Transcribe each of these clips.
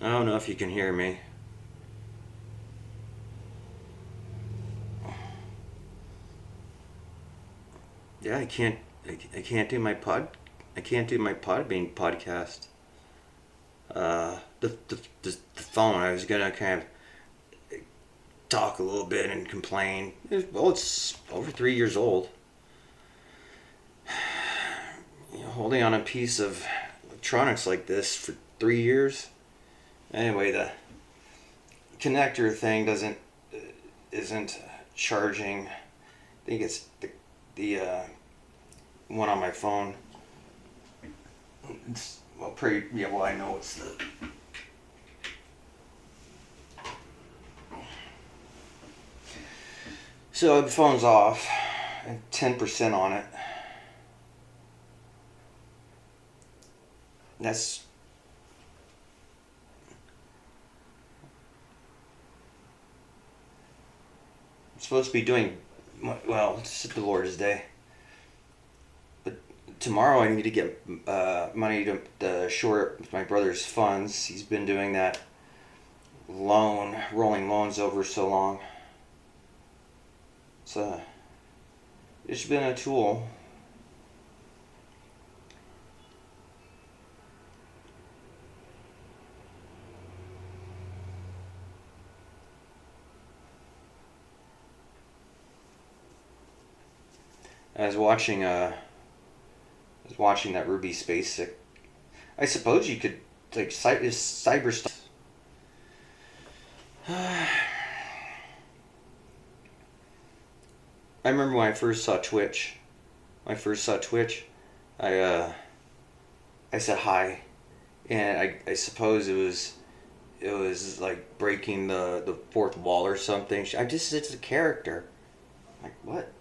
I don't know if you can hear me. Yeah, I can't. I can't do my pod. I can't do my Podbean podcast. The phone. I was gonna kind of talk a little bit and complain. Well, it's over 3 years old. Holding on a piece of electronics like this for 3 years. Anyway, the connector thing isn't charging. I think it's the one on my phone. It's, well, pretty, yeah, well, I know it's the. So the phone's off, and 10% on it. That's. I'm supposed to be doing, well, it's the Lord's Day. Tomorrow I need to get money to shore up my brother's funds. He's been doing that rolling loans over so long. So it's been a tool. I was watching that Ruby space. I suppose you could like cyber stuff. I remember when I first saw Twitch. I said hi, and I suppose it was like breaking the fourth wall or something. It's a character. Like what?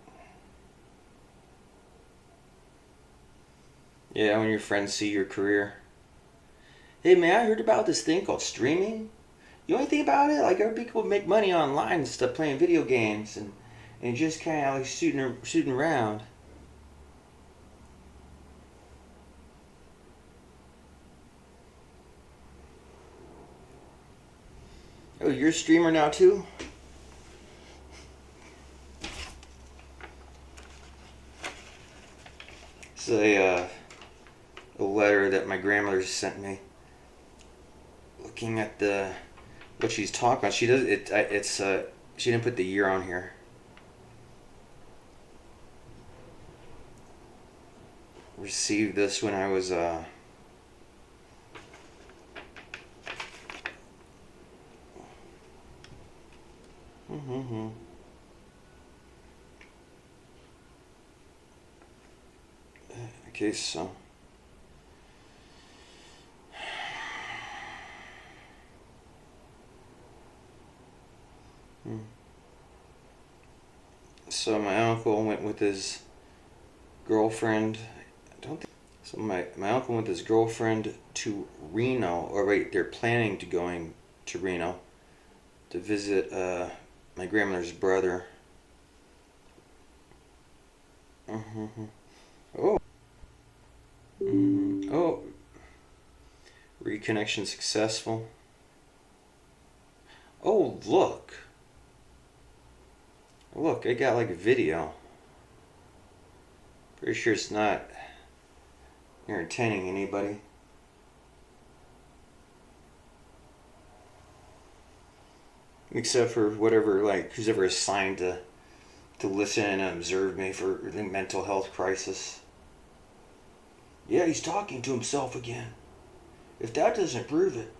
Yeah, when your friends see your career. Hey man, I heard about this thing called streaming. You know anything about it? Like, other people make money online and stuff playing video games and just kind of like shooting around. Oh, you're a streamer now too? It's a letter that my grandmother sent me. Looking at what she's talking about, she does it. It's she didn't put the year on here. Received this when I was Okay, so. So my uncle went with his girlfriend. I don't think so. My uncle went with his girlfriend to Reno. Or wait, they're planning to going to Reno to visit my grandmother's brother. Oh. Oh. Reconnection successful. Oh, look. Look, I got like a video. Pretty sure it's not entertaining anybody. Except for whatever, like, who's ever assigned to listen and observe me for the mental health crisis. Yeah, he's talking to himself again. If that doesn't prove it.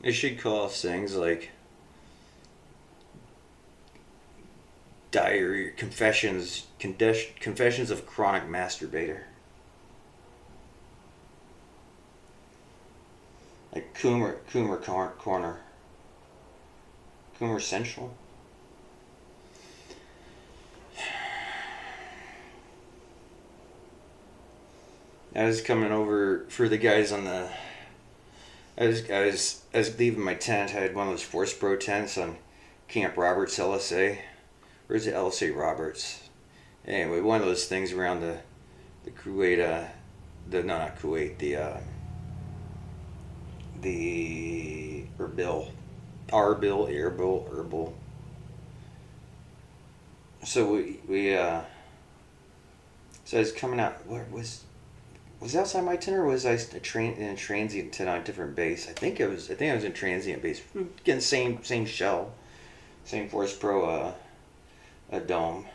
It should call things like diary confessions of a chronic masturbator. Corner. Coomer Central. I was coming over for the guys on the. I was leaving my tent. I had one of those Force Pro tents on Camp Roberts, LSA. Or is it LSA Roberts? Anyway, one of those things around the Kuwait, not Kuwait, the Erbil. So so I was coming out. What was it outside my tent, or was I in a transient tent on a different base? I think I was in transient base. Again, same shell, same Force Pro a dome.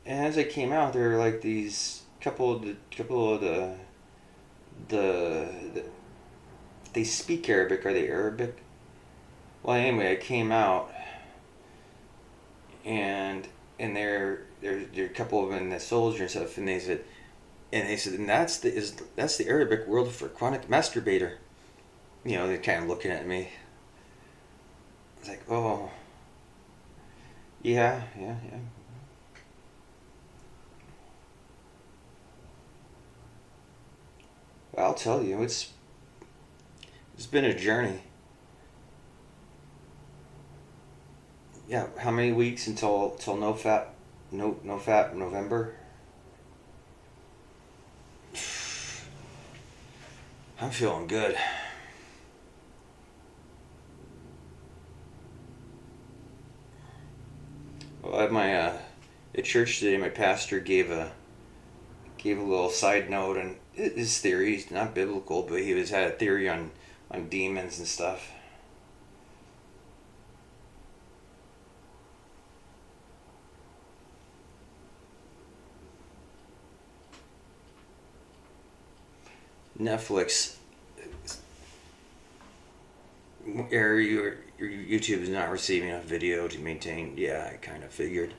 And as I came out, there were like these couple of the they speak Arabic. Are they Arabic? Well, anyway, I came out, and there a couple of them, the soldiers and stuff, and they said, and that's the Arabic word for chronic masturbator. You know, they're kind of looking at me. I was like, oh, yeah. Well, I'll tell you, it's been a journey. Yeah, how many weeks until no fat November? I'm feeling good. Well, at church today, my pastor gave a little side note, and his theory is not biblical, but he had a theory on demons and stuff. Netflix your YouTube is not receiving enough video to maintain. Yeah, I kind of figured.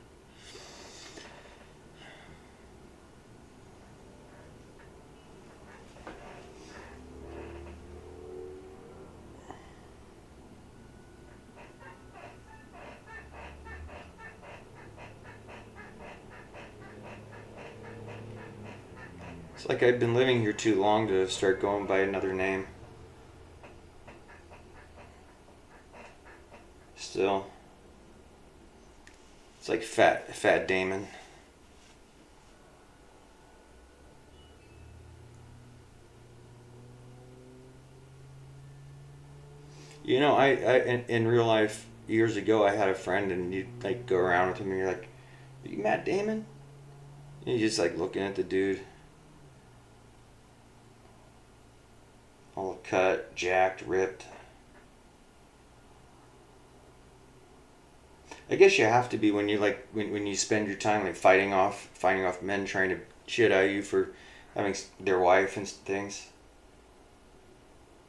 It's like I've been living here too long to start going by another name. Still. It's like Fat Damon. You know, I in real life, years ago, I had a friend, and you'd like go around with him, and you're like, "Are you Matt Damon?" And you're just like looking at the dude. All cut, jacked, ripped. I guess you have to be when you when you spend your time like fighting off men trying to shit out of you for having their wife and things.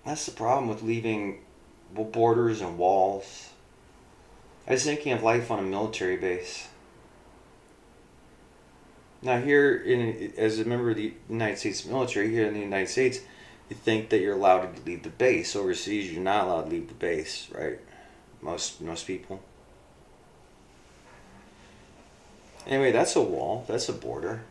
That's the problem with leaving borders and walls. I was thinking of life on a military base. Now as a member of the United States military, here in the United States, you think that you're allowed to leave the base. Overseas, you're not allowed to leave the base, right? Most people. Anyway, that's a wall. That's a border.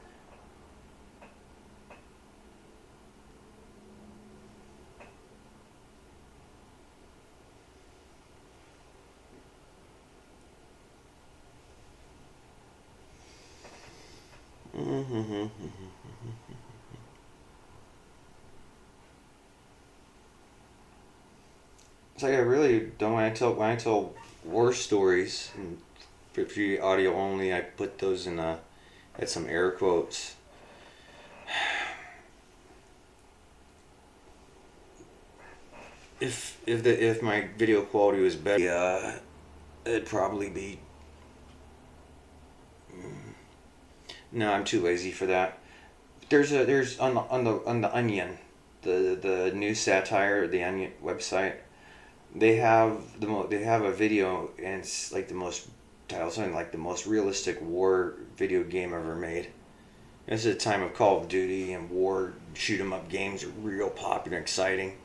It's like I really don't when I tell war stories and for audio only, I put those in at some air quotes. If my video quality was better, it'd probably be. No, I'm too lazy for that. There's on the Onion, the news satire, the Onion website. They have a video, and it's like the most realistic war video game ever made. This is a time of Call of Duty and war, shoot 'em up games are real popular and exciting.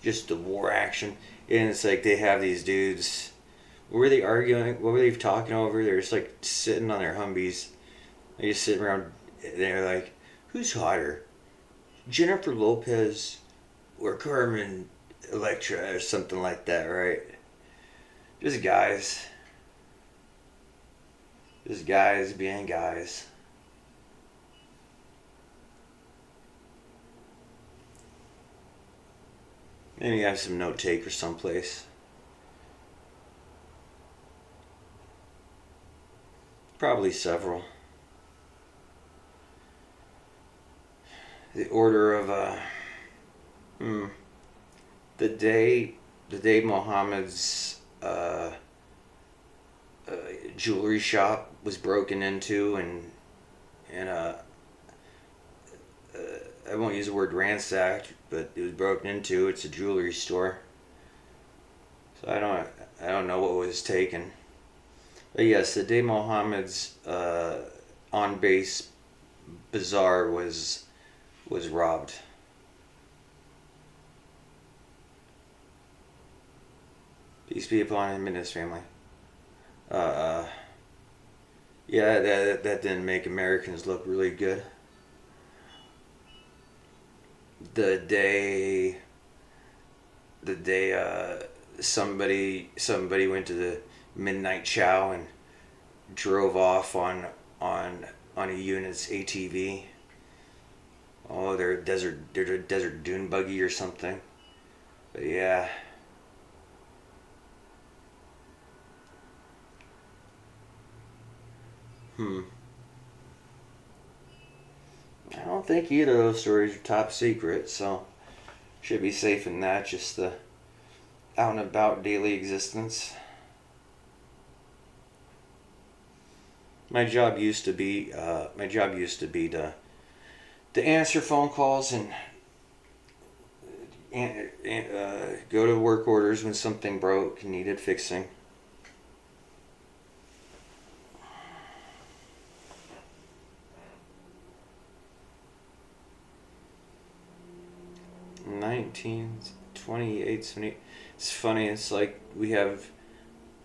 Just the war action. And it's like they have these dudes. What were they arguing? What were they talking over? They're just like sitting on their Humvees. They just sit around. They're like, who's hotter? Jennifer Lopez or Carmen Electra or something like that, right? Just guys. Just guys being guys. Maybe I have some note taker someplace. Probably several. The order of the day Mohammed's jewelry shop was broken into, and I won't use the word ransacked, but it was broken into. It's a jewelry store, so I don't know what was taken. But yes, the day Mohammed's on base bazaar was robbed. Peace be upon him and his family. Uh, yeah, that didn't make Americans look really good. The day the day somebody went to the midnight chow and drove off on a unit's ATV. Oh, they're a desert dune buggy or something. But yeah. Hmm. I don't think either of those stories are top secret, so should be safe in that. Just the out and about daily existence. My job used to be to answer phone calls and go to work orders when something broke and needed fixing. 1928, 78. It's funny. It's like we have,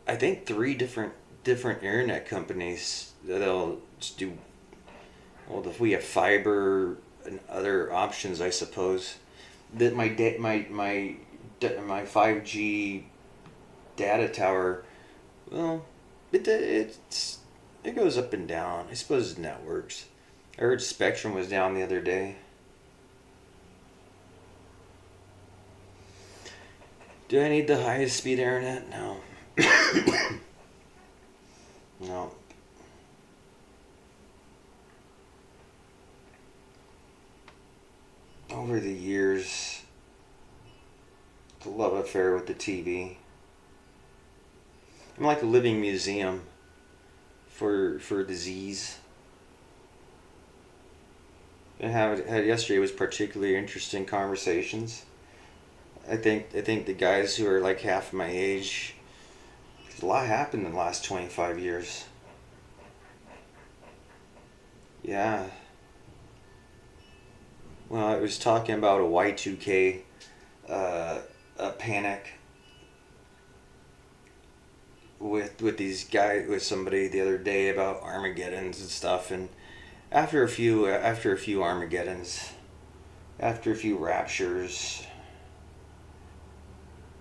I think, three different internet companies that'll just do. Well, if we have fiber and other options, I suppose. That my 5G data tower, well, it goes up and down. I suppose it's networks. I heard Spectrum was down the other day. Do I need the highest speed internet? No. No. Over the years, the love affair with the TV. I'm like a living museum for disease. And had yesterday was particularly interesting conversations. I think the guys who are like half my age, a lot happened in the last 25 years. Yeah. Well, I was talking about a Y2K a panic with somebody the other day about Armageddons and stuff, and after a few Armageddons, after a few raptures,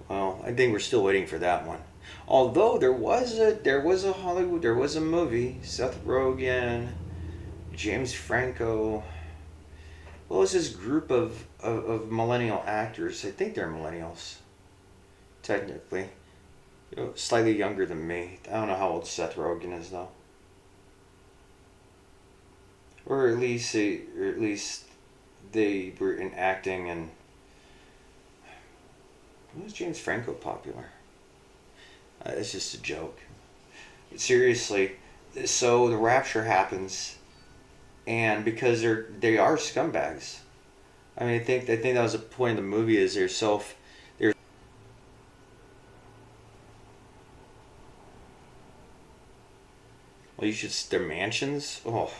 well, I think we're still waiting for that one. Although there was a Hollywood, there was a movie, Seth Rogen, James Franco. What was this group of millennial actors? I think they're millennials, technically. You know, slightly younger than me. I don't know how old Seth Rogen is though. Or at least they were in acting. And when was James Franco popular? It's just a joke. But seriously, so the rapture happens, and because they are scumbags. I mean, I think that was the point of the movie is they're well, you should their mansions. Oh,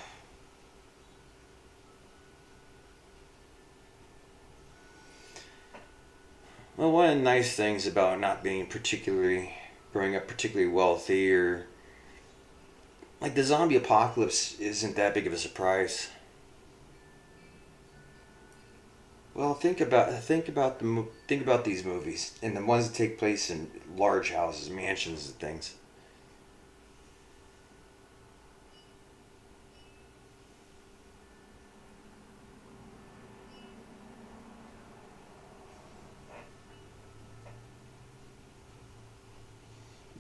Well, one of the nice things about not being particularly growing up particularly wealthy, or like the zombie apocalypse isn't that big of a surprise. Well, think about these movies and the ones that take place in large houses, mansions, and things.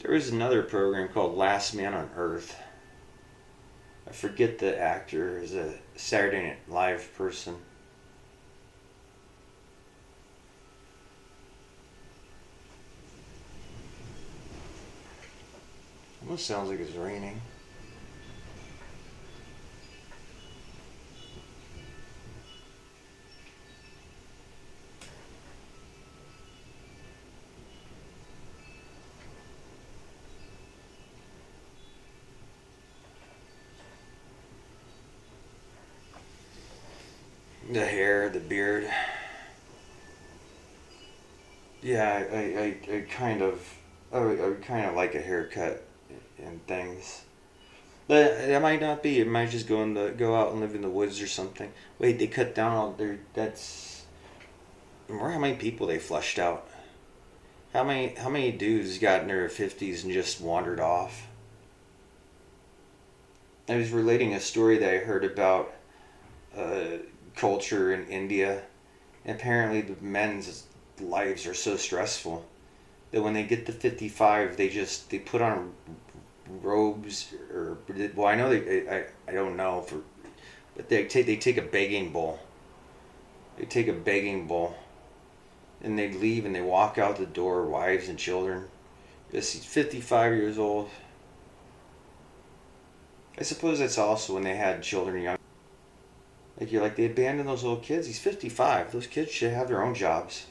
There was another program called Last Man on Earth. I forget the actor is a Saturday Night Live person. Almost sounds like it's raining. The hair, the beard. Yeah, I kind of, I would kind of like a haircut and things. But it might not be. It might just go out and live in the woods or something. Wait, they cut down all their. That's. Remember how many people they flushed out? How many dudes got in their 50s and just wandered off? I was relating a story that I heard about uh, culture in India. Apparently, the men's lives are so stressful that when they get to 55, they put on robes, or well, I know I don't know for, but they take a begging bowl. They take a begging bowl, and they leave and they walk out the door, wives and children. This he's 55 years old. I suppose that's also when they had children young. Like you're like they abandoned those little kids. He's 55. Those kids should have their own jobs.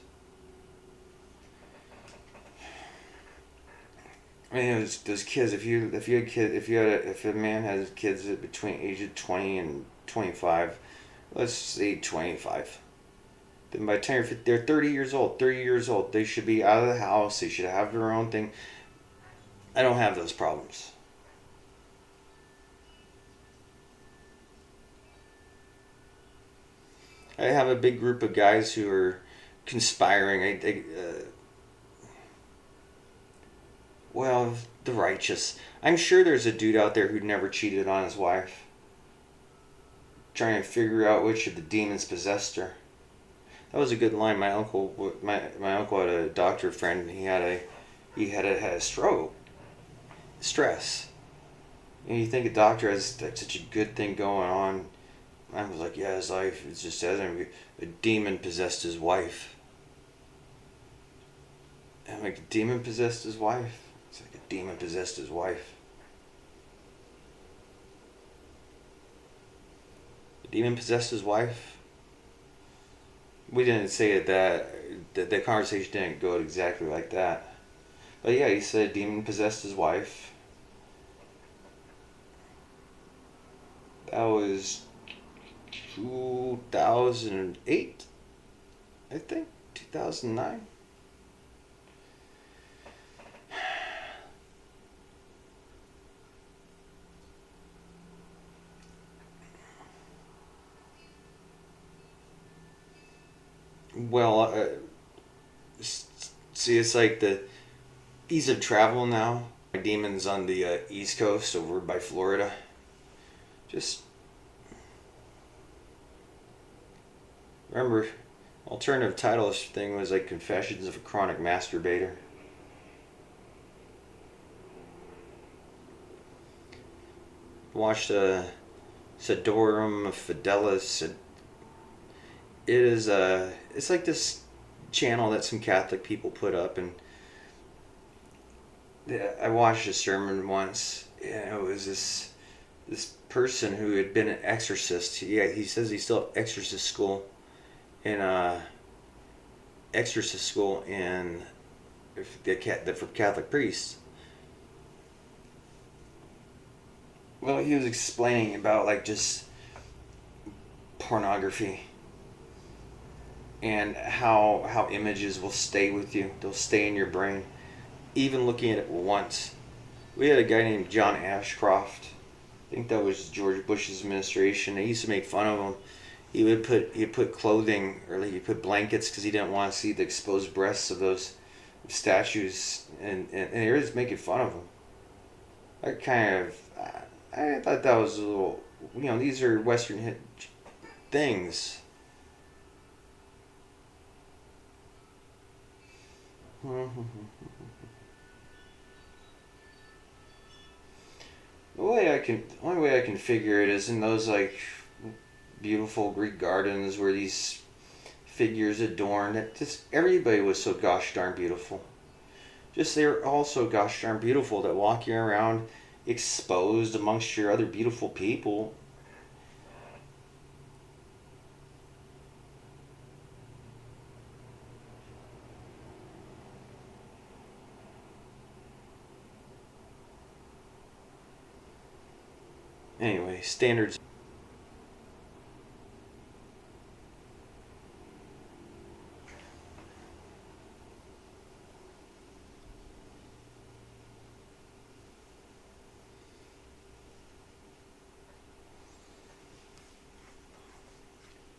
I mean, those kids. If a man has kids between age of 20 and 25, let's say 25. Then by the time they're 30 years old. 30 years old, they should be out of the house. They should have their own thing. I don't have those problems. I have a big group of guys who are conspiring. Well, the righteous. I'm sure there's a dude out there who never cheated on his wife, trying to figure out which of the demons possessed her. That was a good line. My uncle had a doctor friend. He had a stroke, stress. And you think a doctor has like, such a good thing going on. I was like, yeah, his life it just says a demon possessed his wife. And I'm like, a demon possessed his wife. It's like a demon possessed his wife. A demon possessed his wife. We didn't say it that the conversation didn't go exactly like that. But yeah, he said demon possessed his wife. That was 2008, I think. 2009. Well, see, it's like the ease of travel now. My demons on the East Coast over by Florida. Just remember, alternative title thing was like Confessions of a Chronic Masturbator. Watched Sedorum Fidelis. It is it's like this channel that some Catholic people put up, and I watched a sermon once, and it was this person who had been an exorcist. Yeah, he says he's still at exorcist school in for Catholic priests. Well, he was explaining about like just pornography. and how images will stay with you. They'll stay in your brain, even looking at it once. We had a guy named John Ashcroft. I think that was George Bush's administration. They used to make fun of him. He'd put clothing, or like he'd put blankets because he didn't want to see the exposed breasts of those statues, and they were just making fun of him. I kind of I thought that was a little, these are Western things. The only way I can figure it is in those like beautiful Greek gardens where these figures adorned. It just everybody was so gosh darn beautiful. Just they're all so gosh darn beautiful that walking around exposed amongst your other beautiful people. Anyway, standards.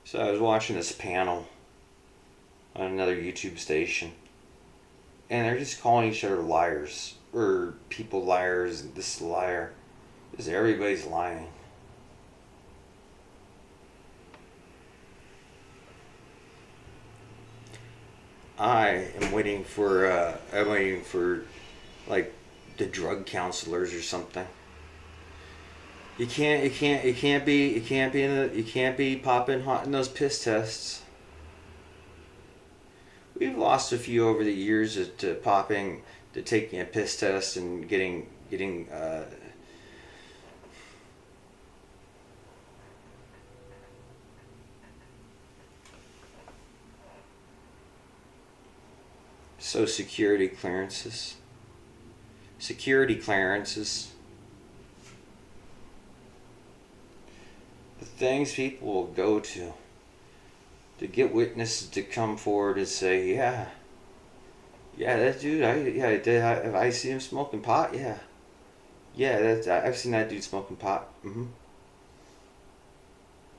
So I was watching this panel on another YouTube station, and they're just calling each other liars, or people liars, and this liar. Because everybody's lying. I'm waiting for like the drug counselors or something. You can't be popping hot in those piss tests. We've lost a few over the years to popping, to taking a piss test and getting so security clearances, the things people will go to get witnesses to come forward and say, yeah, that dude, have I seen him smoking pot? I've seen that dude smoking pot.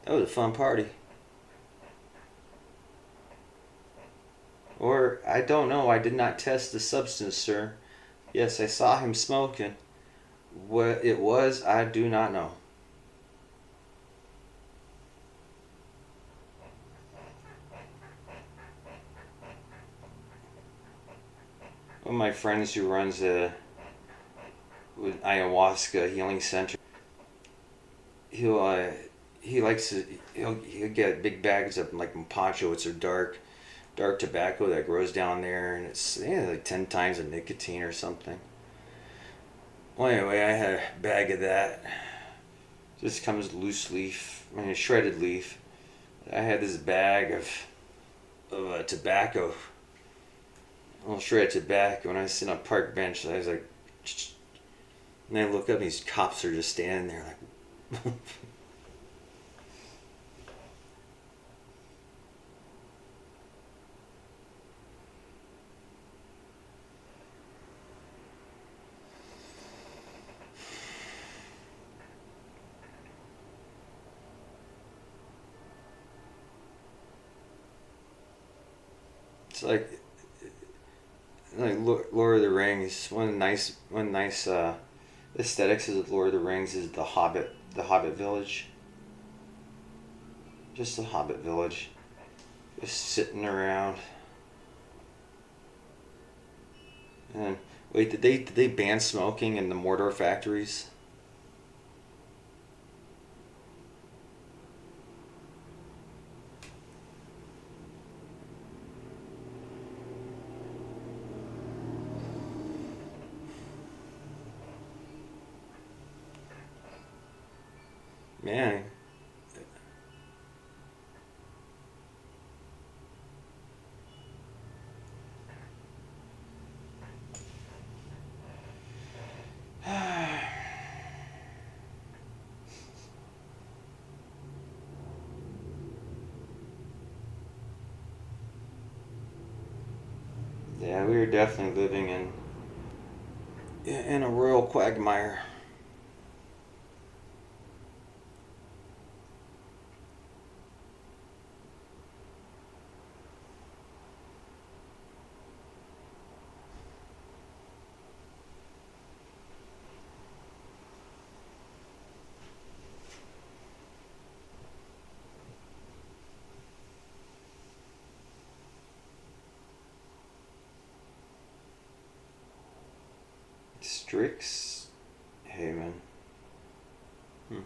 That was a fun party. Or, I don't know, I did not test the substance, sir. Yes, I saw him smoking. What it was, I do not know. One of my friends who runs a with ayahuasca healing center, he'll he likes to he'll get big bags of like mapacho. It's a dark tobacco that grows down there, and it's like 10 times the nicotine or something. Well, anyway, I had a bag of that. Just comes loose leaf, a shredded leaf. I had this bag of tobacco, a little shredded tobacco. When I was sitting on a park bench, I was like, and I look up, and these cops are just standing there like. It's like Lord of the Rings. One nice aesthetics of Lord of the Rings is the Hobbit village. Just the Hobbit village, just sitting around. And wait, did they ban smoking in the Mordor factories? Man, Yeah, we were definitely living in a royal quagmire. Strixhaven. Hmm.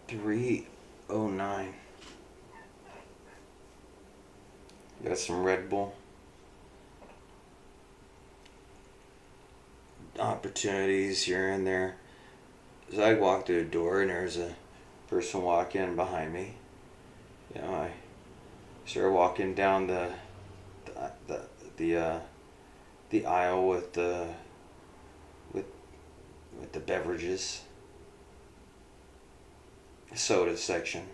$3.09. Got some Red Bull opportunities here and there. As I walk through the door and there's a person walking behind me, I start walking down the the the, uh, the aisle with with the beverages, soda section,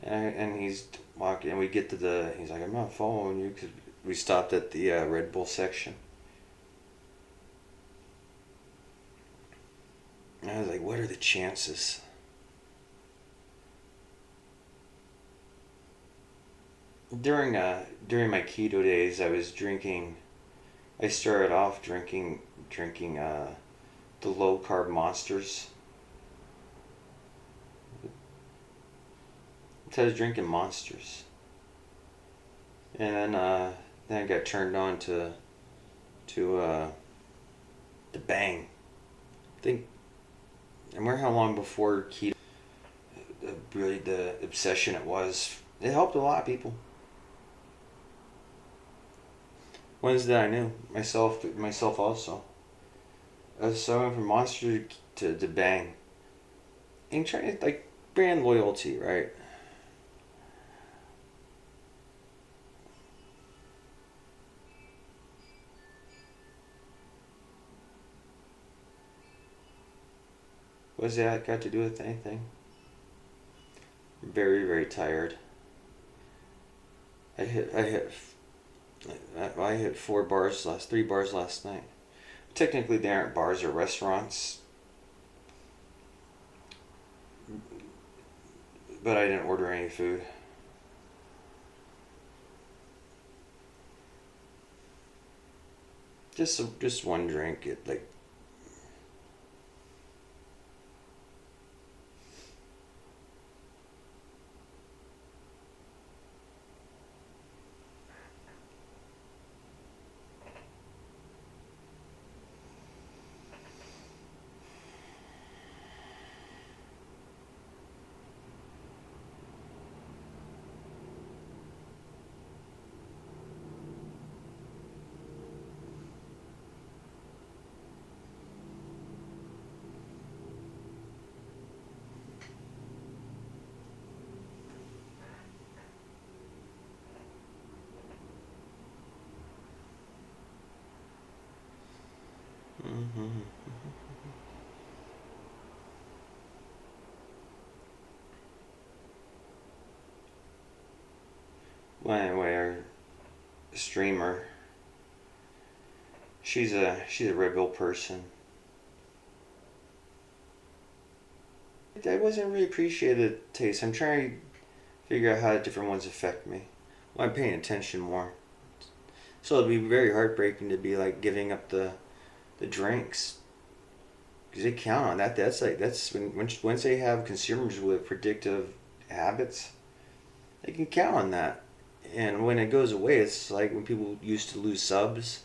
and he's walking. And we get to he's like, "I'm not following you," because we stopped at the Red Bull section. And I was like, "What are the chances?" During my keto days, I was drinking. I started off drinking the low carb monsters. So I was drinking monsters, and then I got turned on to the Bang. I think I remember how long before keto, really the obsession it was. It helped a lot of people. Ones that I knew myself also. So I went from Monster to Bang, and trying to like brand loyalty, right? What's that got to do with anything? Very very tired. I hit 3 bars last night. Technically, they aren't bars or restaurants, but I didn't order any food. Just one drink. It like mm-hmm. Well, anyway, our streamer, she's a Red Bull person. I wasn't really appreciated the taste. I'm trying to figure out how different ones affect me. Well, I'm paying attention more. So it'd be very heartbreaking to be like giving up the drinks because they count on that. That's once they have consumers with predictive habits, they can count on that. And when it goes away, it's like when people used to lose subs.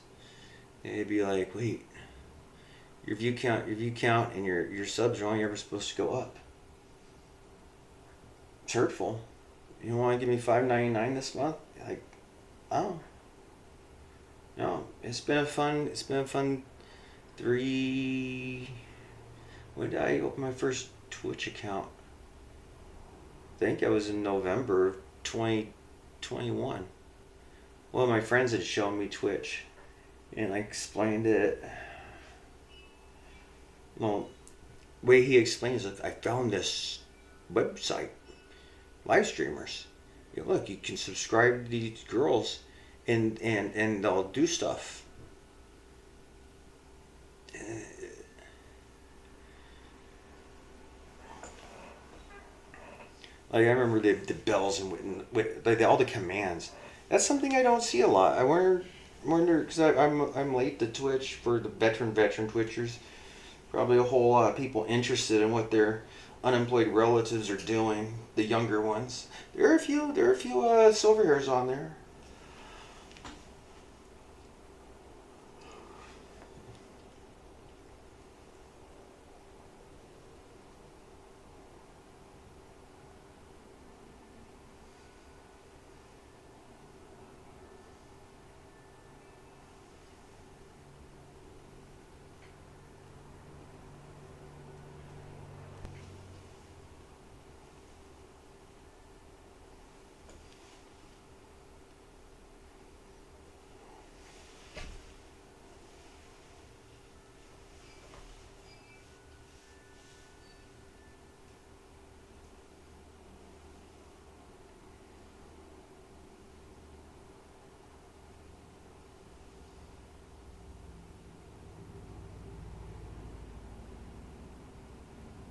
It'd be like, wait, your view count, and your subs are only ever supposed to go up. It's hurtful. You don't want to give me $5.99 this month? Like, oh no, It's been a fun three. When did I open my first Twitch account? I think I was in November of 2021. One of my friends had shown me Twitch, and I explained it. Well, way he explains it, I found this website, live streamers. Look, you can subscribe to these girls, and they'll do stuff. Like I remember the bells and like all the commands. That's something I don't see a lot. I wonder because I'm late to Twitch for the veteran Twitchers. Probably a whole lot of people interested in what their unemployed relatives are doing. The younger ones. There are a few silver hairs on there.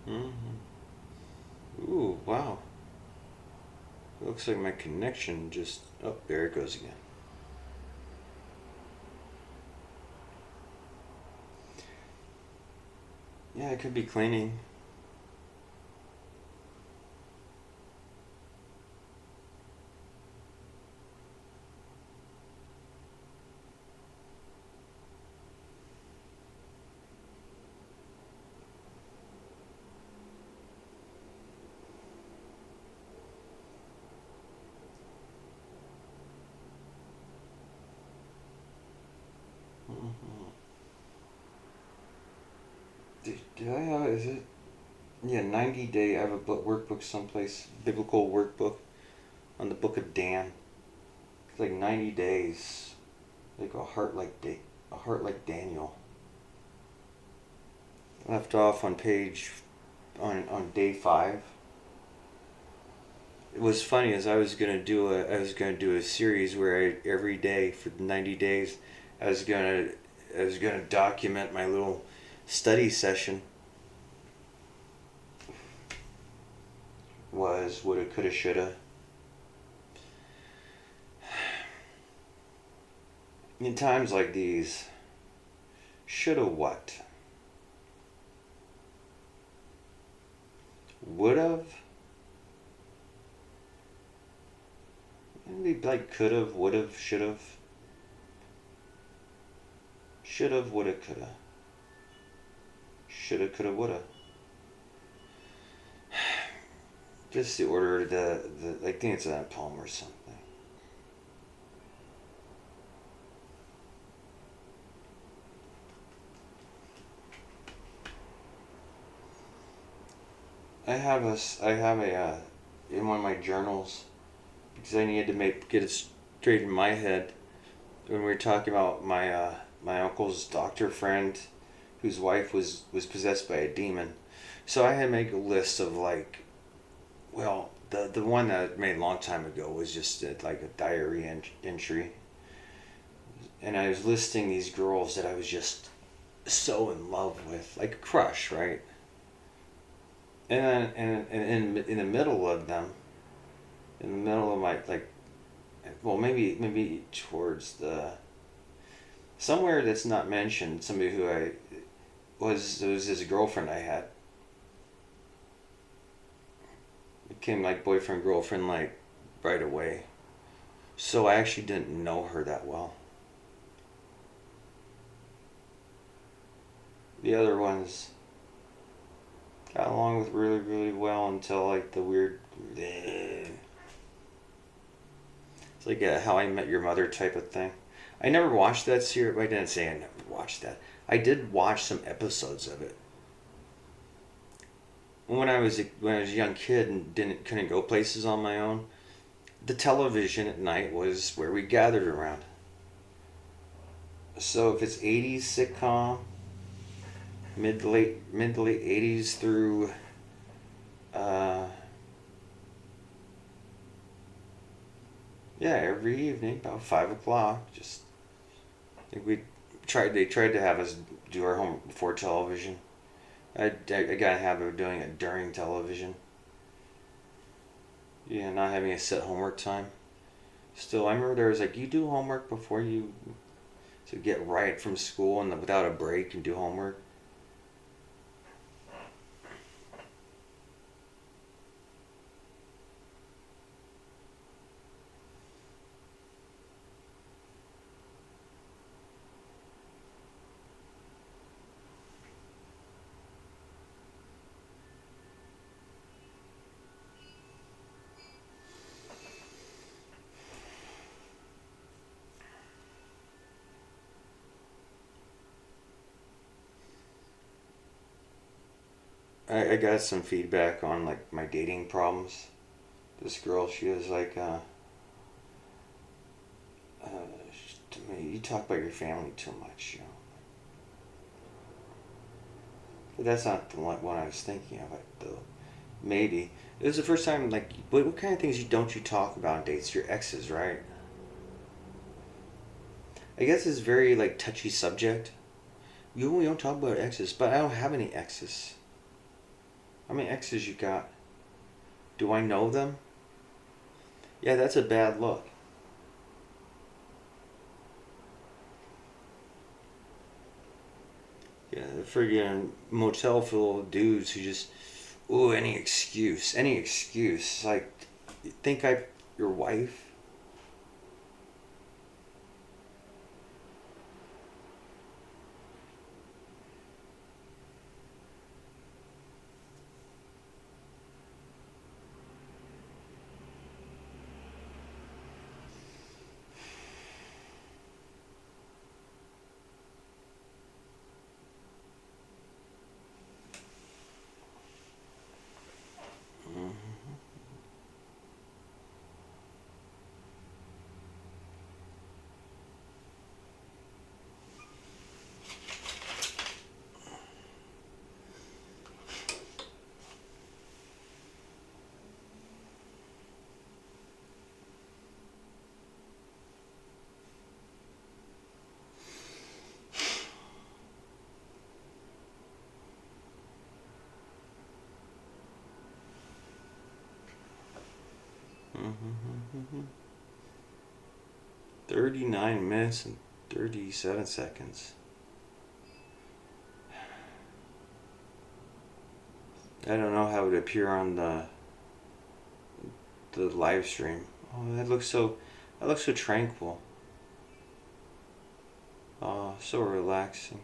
Mm-hmm. Ooh, wow. Looks like my connection just... Oh, there it goes again. Yeah, I could be cleaning. Mm-hmm. Did I have... Is it... Yeah, 90 day... I have a workbook someplace. Biblical workbook on the book of Dan. It's like 90 days. Like a heart like Daniel. Left off on on day 5. It was funny as I was gonna do a series where every day for 90 days I was gonna document my little study session. Was woulda coulda shoulda. In times like these, shoulda what? Would've? Maybe like could've, would've, should've. Should've, woulda, coulda. Shoulda, coulda, woulda. Just the order of the I think it's a poem or something. I have a in one of my journals because I needed to get it straight in my head when we were talking about my uncle's doctor friend whose wife was possessed by a demon. So I had to make a list of like, well, the one that I made a long time ago was just like a diary entry, and I was listing these girls that I was just so in love with, like a crush, right? And in the middle of them, in the middle of my like, well, maybe towards the somewhere that's not mentioned, somebody who it was this girlfriend I had. Became like boyfriend girlfriend like right away. So I actually didn't know her that well. The other ones got along with really well until like the weird. It's like a How I Met Your Mother type of thing. I never watched that series. I didn't say I never watched that. I did watch some episodes of it. When I was a young kid and couldn't go places on my own, the television at night was where we gathered around. So if it's 80s sitcom, mid to late 80s through uh, yeah, every evening about 5 o'clock. Just I think we tried. They tried to have us do our homework before television. I got a habit of doing it during television. Yeah, not having a set homework time. Still, I remember there was like you do homework before you to get right from school and without a break and do homework. I got some feedback on like my dating problems. This girl, she was like, uh, to me, you talk about your family too much, you know. But that's not the one I was thinking of, like, though. Maybe. It was the first time, like, what kind of things don't you talk about on dates? Your exes, right? I guess it's very, like, touchy subject. We don't talk about exes, but I don't have any exes. How many exes you got? Do I know them? Yeah, that's a bad look. Yeah, the friggin' motel full of dudes who just, ooh, any excuse, any excuse. Like, you think I'm your wife? Mm-hmm. 39 minutes and 37 seconds. I don't know how it would appear on the live stream. Oh, that looks so tranquil. Oh, so relaxing.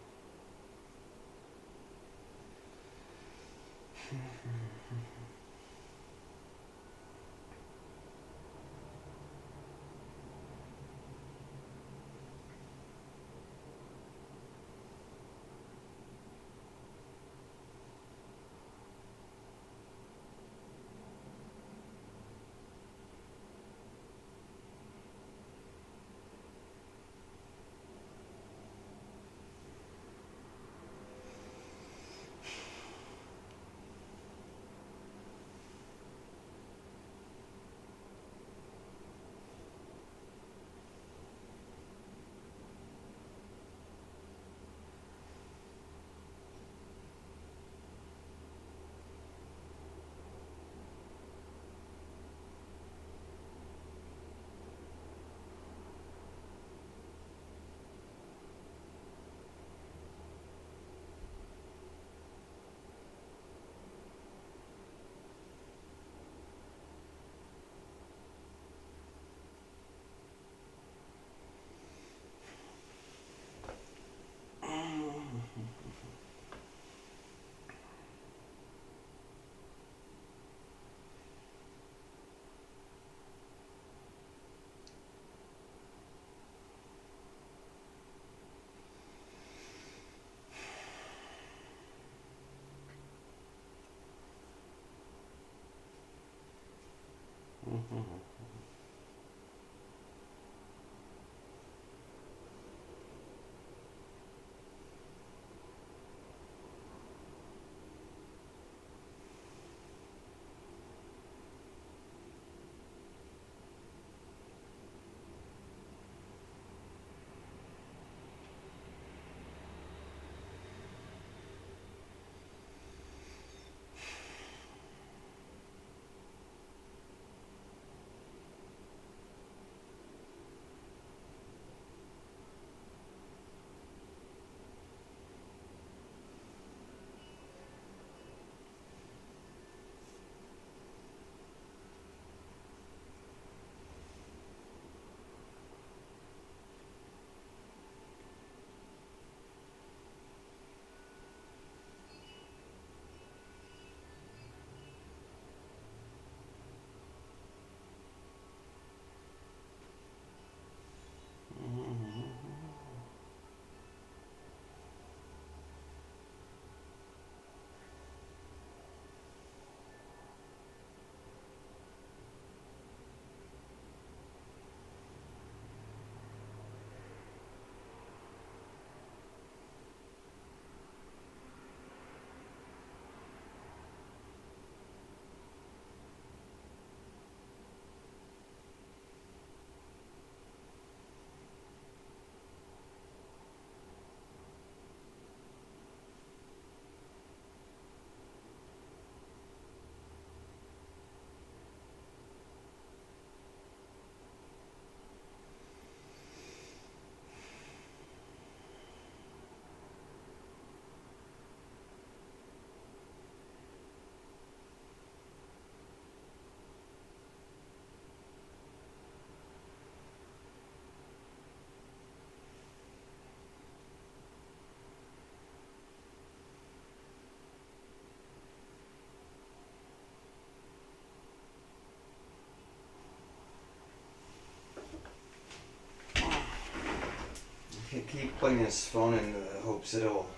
Keep plugging this phone in the hopes it'll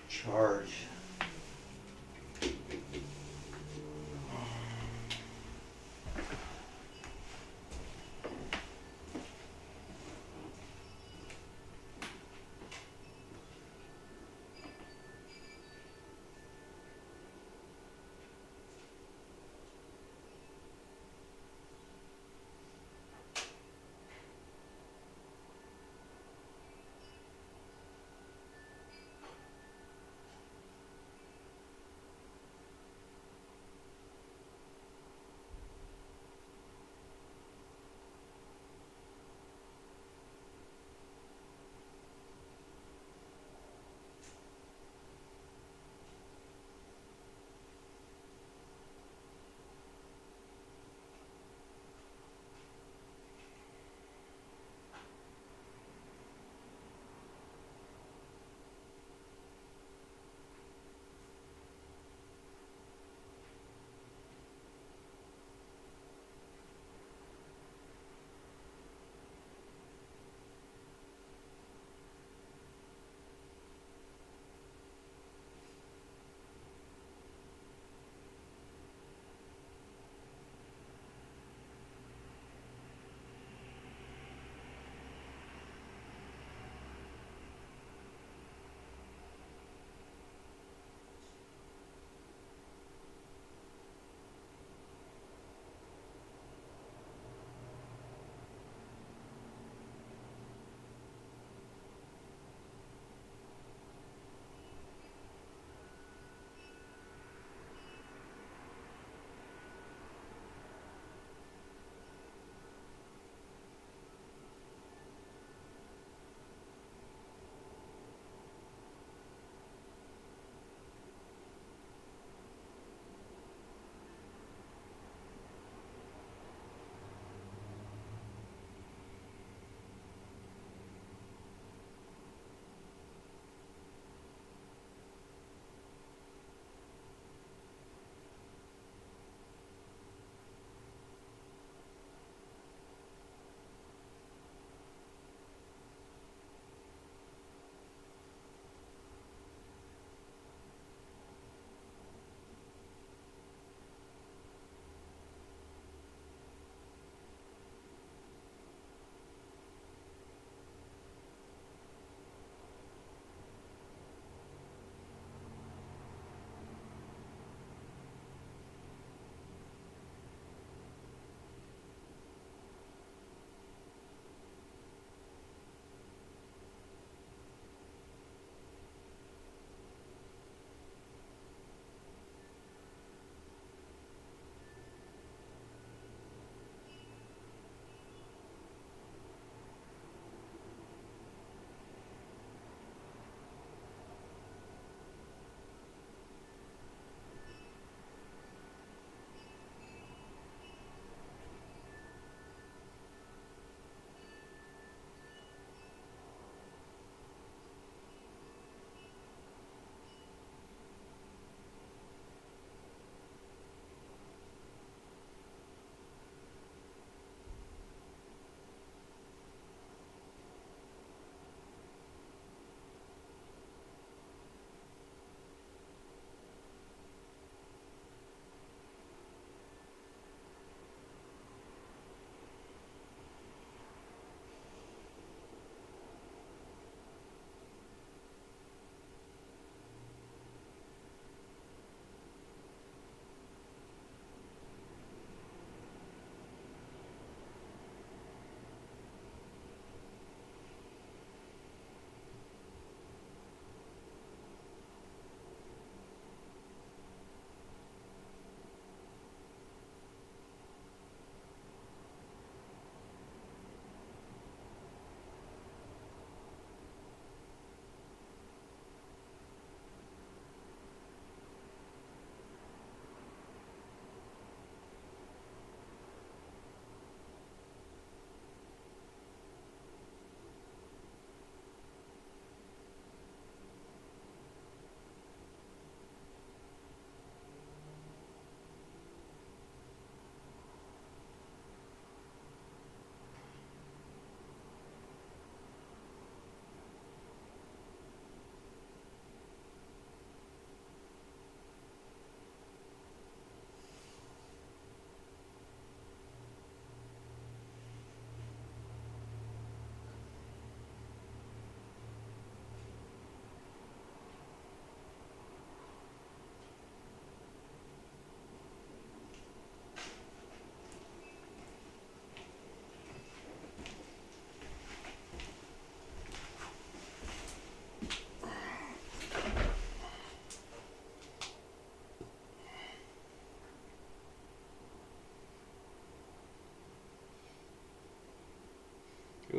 charge.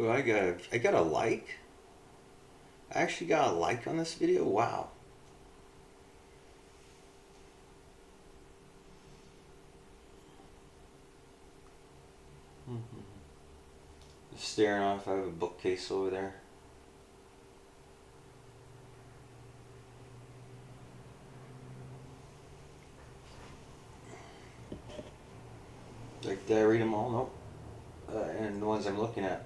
Ooh, I got a like. I actually got a like on this video. Wow. Just staring off. I have a bookcase over there. Like, did I read them all? Nope. And the ones I'm looking at,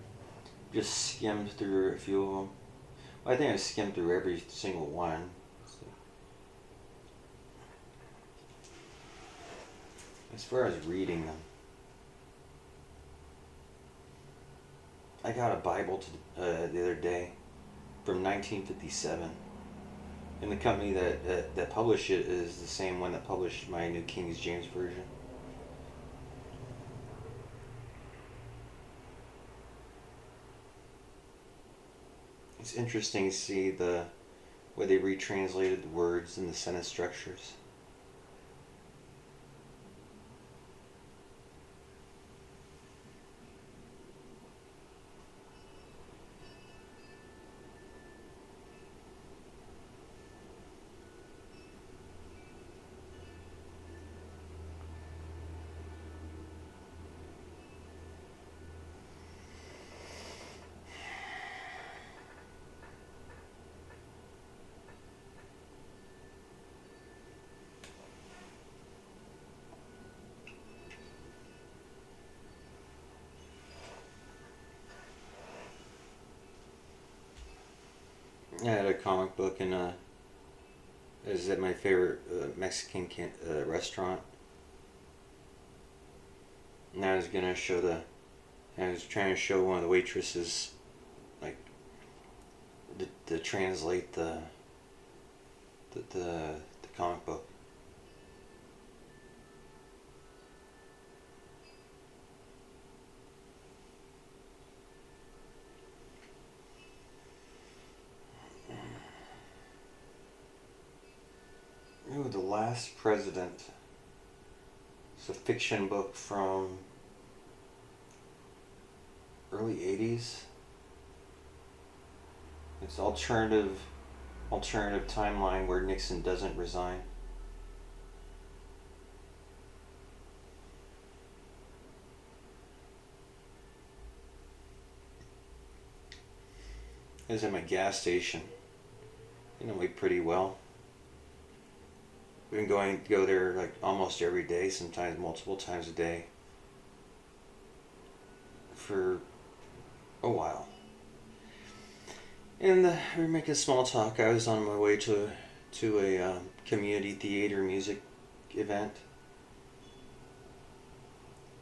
just skimmed through a few of them. Well, I think I skimmed through every single one. So, as far as reading them, I got a Bible the other day from 1957, and the company that published it is the same one that published my New King James Version. It's interesting to see the way they retranslated the words and the sentence structures. I had a comic book and is at my favorite Mexican restaurant. And I was gonna show I was trying to show one of the waitresses, like, to translate the comic book. Ooh, The Last President. It's a fiction book from early 80s. It's alternative timeline where Nixon doesn't resign. I was at my gas station. You know me pretty well. We've been go there like almost every day, sometimes multiple times a day, for a while. And we were making small talk. I was on my way to a community theater music event,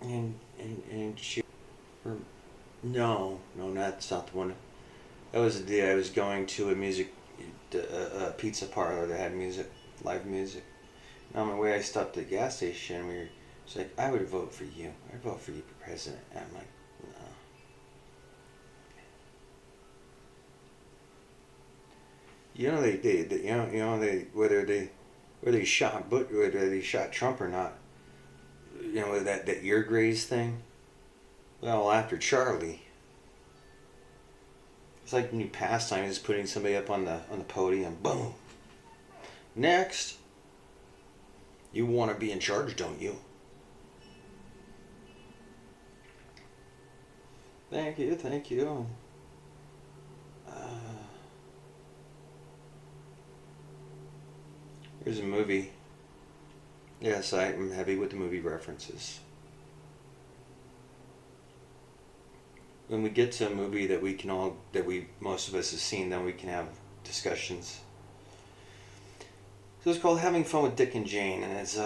and she, or, no, that's not the one. That was the day I was going to a pizza parlor that had live music. And on my way, I stopped at the gas station. And she's like, "I would vote for you. I'd vote for you for president." And I'm like, "No." You know whether they shot Trump or not. You know that ear graze thing. Well, after Charlie, it's like new pastime is putting somebody up on the podium. Boom. Next. You want to be in charge, don't you? Thank you. Here's a movie. Yes, I'm heavy with the movie references. When we get to a movie that most of us have seen, then we can have discussions. So it's called Having Fun with Dick and Jane, and it's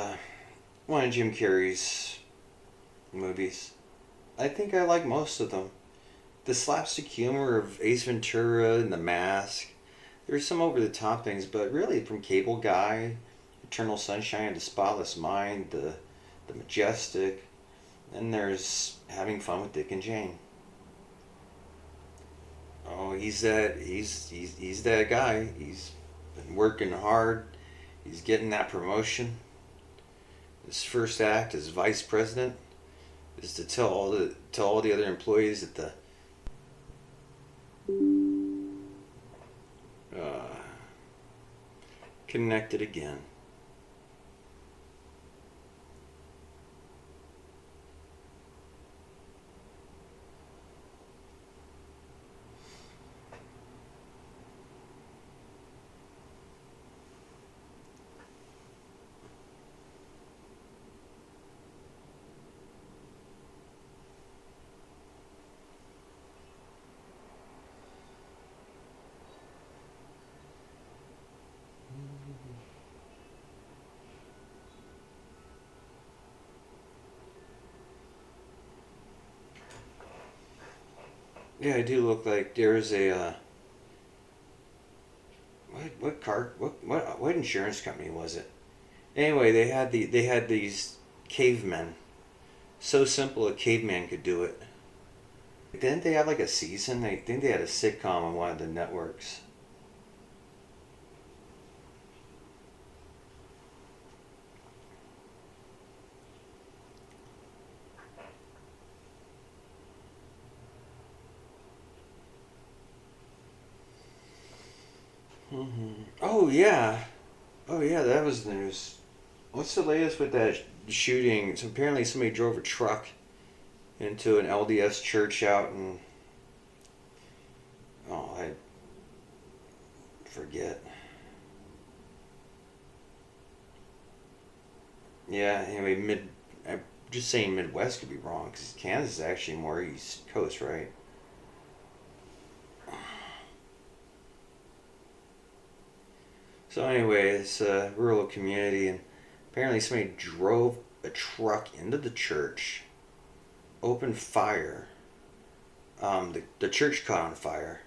one of Jim Carrey's movies. I think I like most of them. The slapstick humor of Ace Ventura and The Mask. There's some over-the-top things, but really from Cable Guy, Eternal Sunshine of the Spotless Mind, the Majestic, and there's Having Fun with Dick and Jane. Oh, he's that guy. He's been working hard. He's getting that promotion. His first act as vice president is to tell all the other employees Connected again. Yeah, I do look like there's a what insurance company was it? Anyway, they had these cavemen. So simple a caveman could do it. Didn't they have like a season? I think they had a sitcom on one of the networks. Oh yeah, oh yeah, that was the news. What's the latest with that shooting? So apparently somebody drove a truck into an LDS church out in, oh, I forget. Yeah, anyway, I'm just saying Midwest could be wrong because Kansas is actually more East Coast, right? So anyway, it's a rural community, and apparently somebody drove a truck into the church, opened fire. The church caught on fire.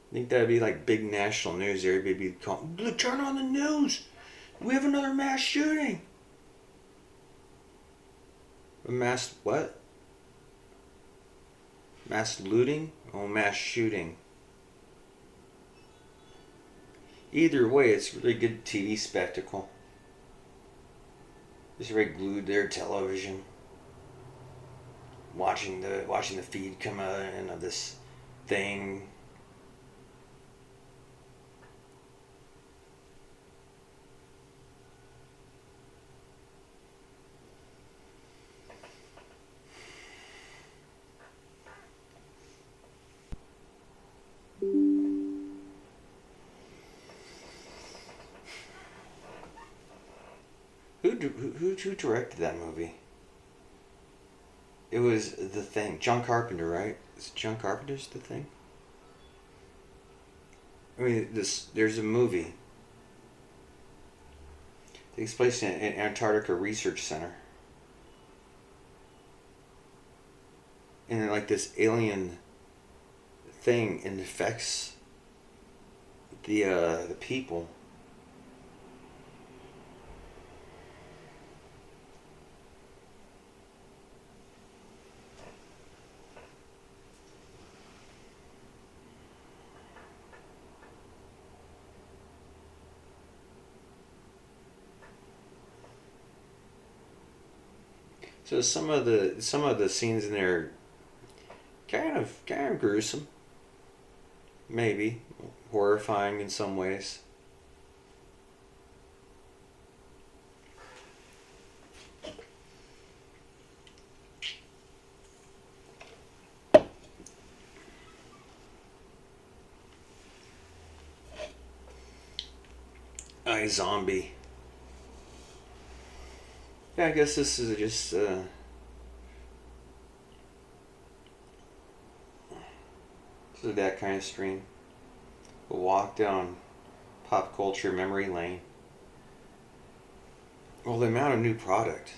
I think that'd be like big national news. Everybody be calling, turn on the news. We have another mass shooting. A mass what? Mass looting? Oh, mass shooting. Either way, it's a really good TV spectacle. Just very glued to their television, watching the feed come in of this thing. Who directed that movie? It was The Thing. John Carpenter, right? Is it John Carpenter's The Thing? I mean, there's a movie. It takes place in an Antarctica research center, and then like this alien thing infects the people. So some of the scenes in there kind of gruesome, maybe horrifying in some ways. I Zombie. Yeah, I guess this is just this is that kind of stream. We'll walk down pop culture memory lane. Well, the amount of new product.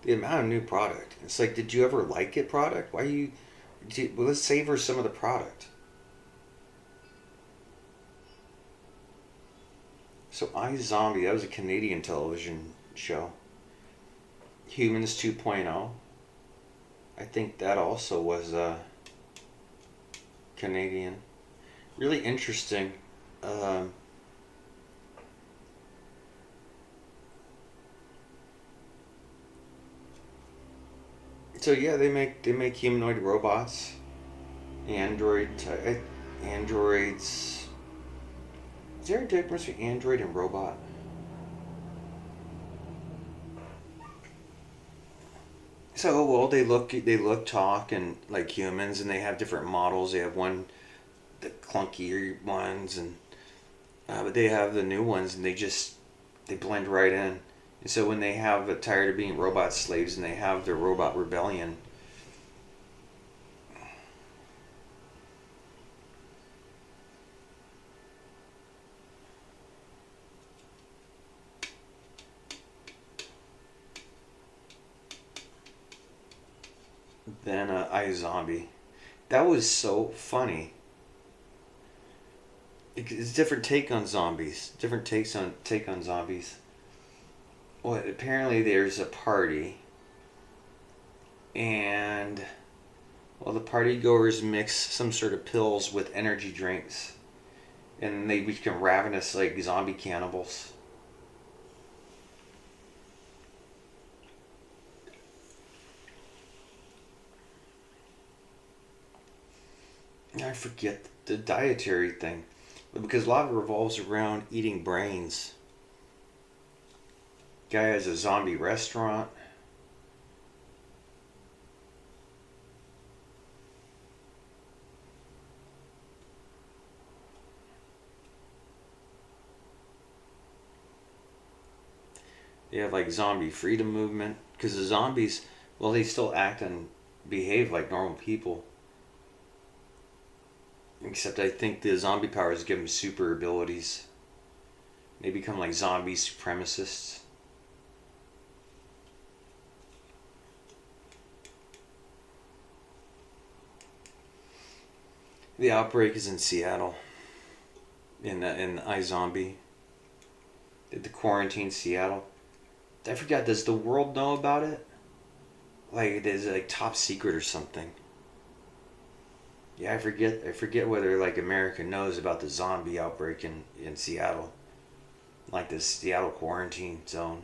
The amount of new product. It's like, did you ever like it product? Why you... Well, let's savor some of the product. So, iZombie, that was a Canadian television show. Humans 2.0. I think that also was Canadian. Really interesting. Um, so yeah, they make humanoid robots, android type. androids. Is there a difference between android and robot? So well, they look, talk, and like humans, and they have different models. They have the clunkier ones, and but they have the new ones, and they blend right in. And so when they have tired of being robot slaves, and they have their robot rebellion, then I Zombie. That was so funny. It's a different take on zombies. Different take on zombies. Well, apparently there's a party, and well, the party goers mix some sort of pills with energy drinks, and they become ravenous like zombie cannibals. I forget the dietary thing, because a lot of it revolves around eating brains. Guy has a zombie restaurant. They have like zombie freedom movement, because the zombies, well, they still act and behave like normal people. Except I think the zombie powers give them super abilities. They become like zombie supremacists. The outbreak is in Seattle. In iZombie. The quarantine Seattle. I forgot. Does the world know about it? Like, is it like top secret or something? Yeah, I forget. I forget whether like America knows about the zombie outbreak in Seattle, like the Seattle quarantine zone.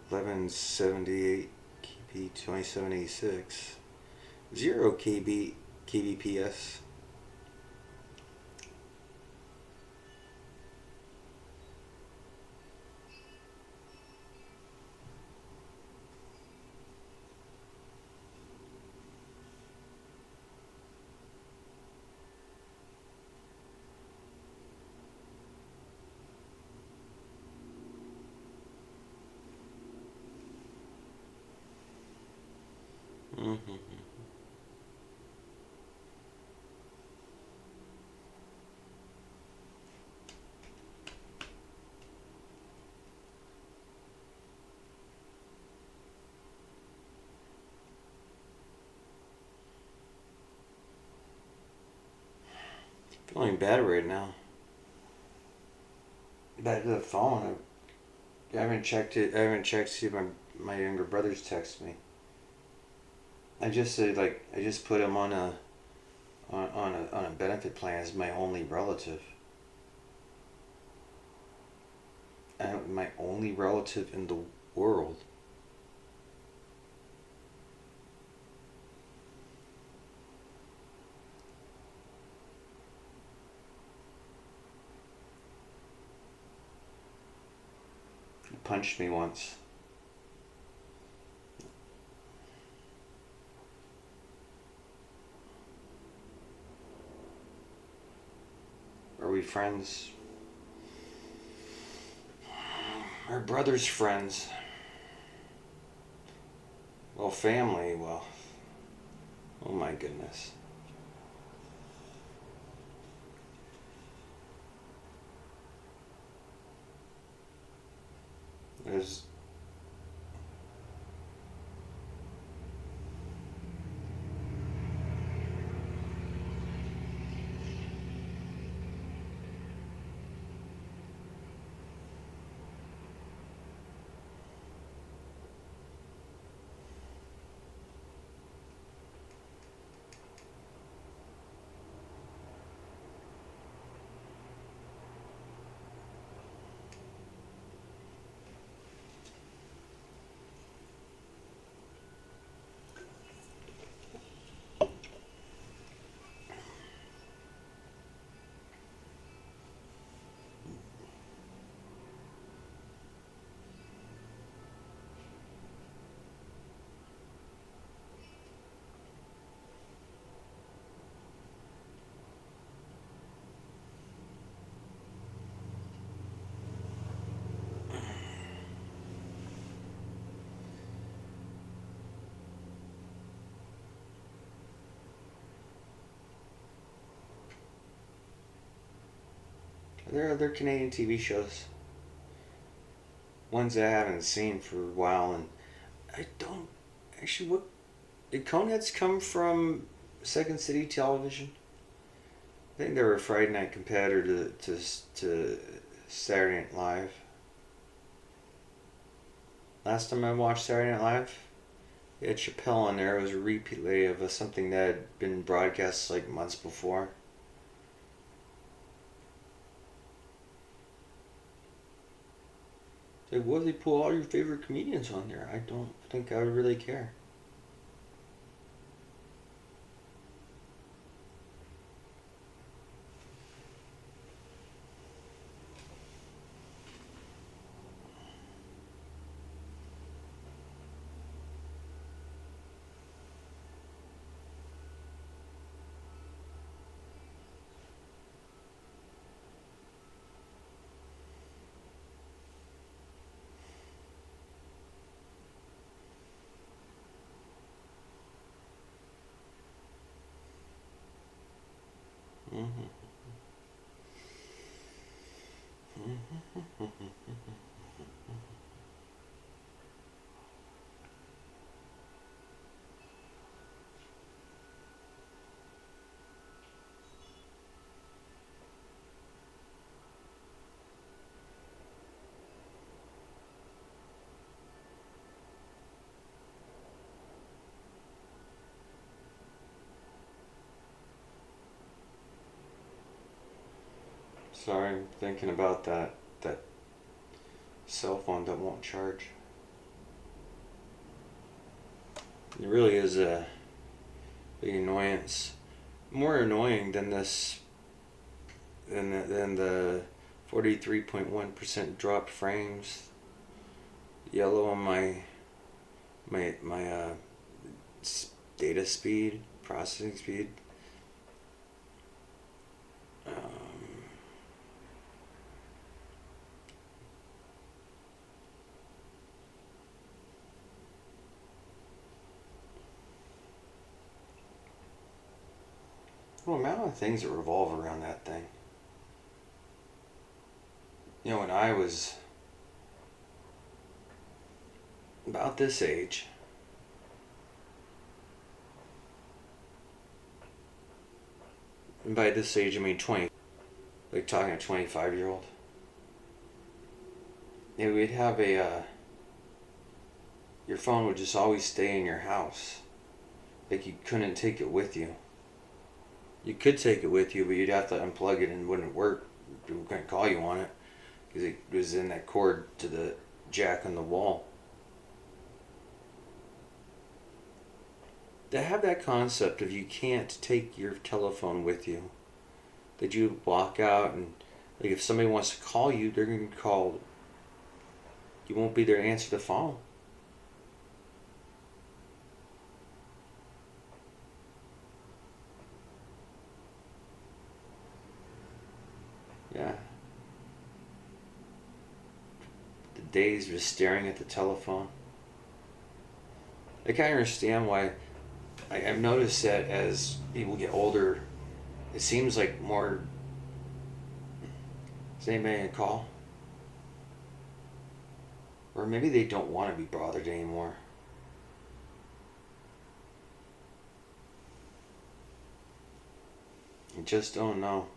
$11.78 kb 2786 0 kbps. Mm-hmm. Feeling bad right now. Back to the phone. I haven't checked it. I haven't checked to see if my younger brothers text me. I just said like I just put him on a benefit plan as my only relative. My only relative in the world. He punched me once. we friends? Our brother's friends. Well, family, well, oh my goodness. There's there are other Canadian TV shows, ones I haven't seen for a while, and I don't actually. What did Coneheads come from? Second City Television. I think they were a Friday night competitor to Saturday Night Live. Last time I watched Saturday Night Live, they had Chappelle on there. It was a replay of something that had been broadcast like months before. Like, what if they pull all your favorite comedians on there? I don't think I would really care. Mm-hmm. Sorry, I'm thinking about that cell phone that won't charge. It really is a big annoyance. More annoying than the 43.1% dropped frames. Yellow on my data speed, processing speed. Well, the amount of things that revolve around that thing. You know, when I was about this age, and by this age I mean 20, like talking a 25-year-old, yeah, we'd have your phone would just always stay in your house. Like you couldn't take it with you. You could take it with you, but you'd have to unplug it and it wouldn't work. People couldn't call you on it because it was in that cord to the jack on the wall. To have that concept of you can't take your telephone with you, that you walk out and like if somebody wants to call you, they're going to call. You won't be there to answer the phone. days just staring at the telephone. I kind of understand why. I've noticed that as people get older, it seems like more. Is anybody gonna call? Or maybe they don't want to be bothered anymore. I just don't know.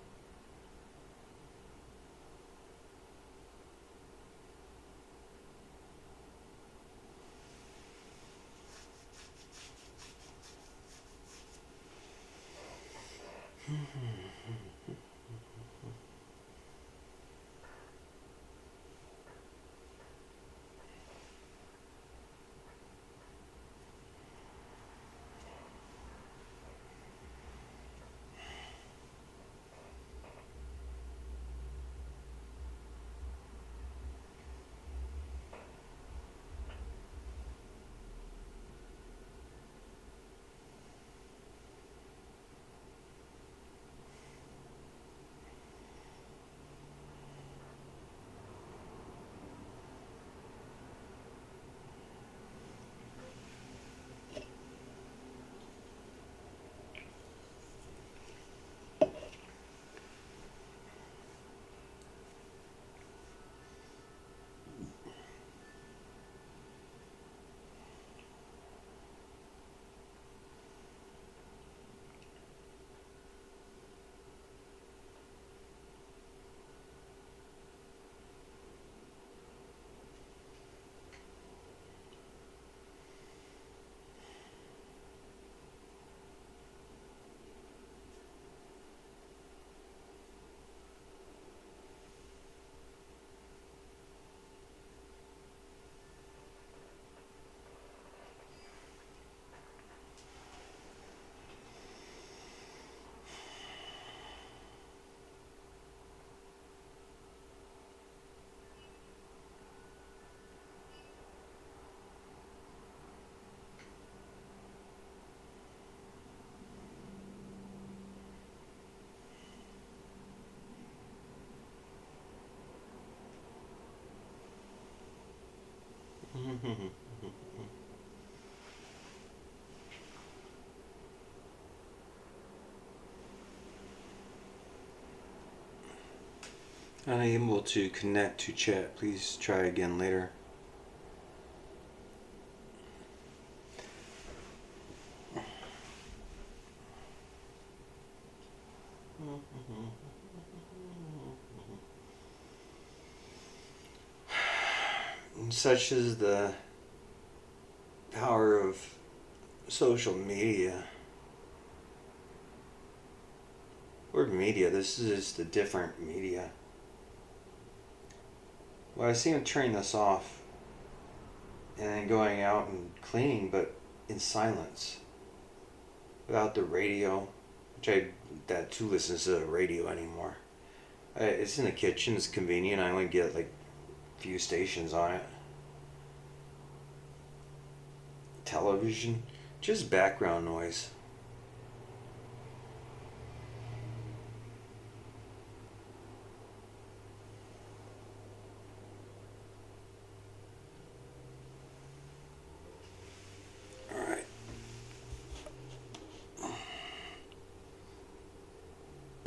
Unable to connect to chat. Please try again later. Such is the power of social media. Word media, this is just a different media. Well, I see him turning this off and then going out and cleaning, but in silence. Without the radio, that too listens to the radio anymore. It's in the kitchen, it's convenient, I only get like a few stations on it. Television, just background noise.